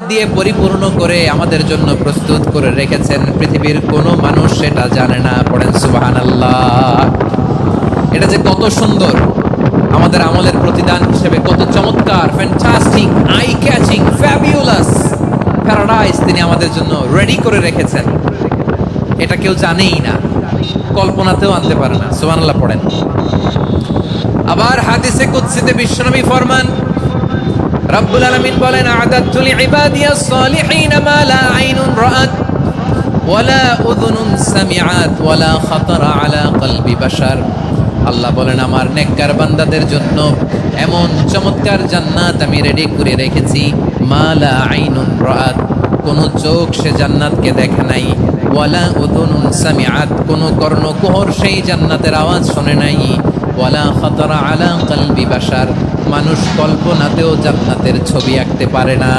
দিয়ে পরিপূর্ণ করে আমাদের জন্য প্রস্তুত করে রেখেছেন। পৃথিবীর কোনো মানুষ সেটা জানে না। পড়েন সুবহানাল্লাহ। এটা যে কত সুন্দর, আমাদের আমলের প্রতিদান হিসেবে কত চমৎকার, fantastic, eye catching, fabulous paradise তিনি আমাদের জন্য রেডি করে রেখেছেন। এটা কেউ জানেই না, কল্পনাতেও আনতে পারে না। সুবহানাল্লাহ পড়েন। আবার হাদিসে কুদসিতে বিশ্বনবী ফরমান, রব্বুল আলামিন বলেন, আ'দাতু লিইবাদিয়াস সালিহিন মা লা আইনুন রাআত ওয়ালা উযুনুন সামিআত ওয়ালা খাতারা আলা কলবি বাশার। আল্লাহ বলেন, আমার নেককার বান্দাদের জন্য এমন চমৎকার জান্নাত আমি রেডি করে রেখেছি, মা লা আইনুন রাআত, কোন চোখ সে জান্নাতকে দেখে নাই, ওয়ালা উযুনুন সামিআত, কোন কর্ণকুহর সেই জান্নাতের আওয়াজ শোনে নাই, ওয়ালা খাতারা আলা কলবি বাশার, মানুষ কল্পনাতেও জান্নাতের ছবি আঁকতে পারে না।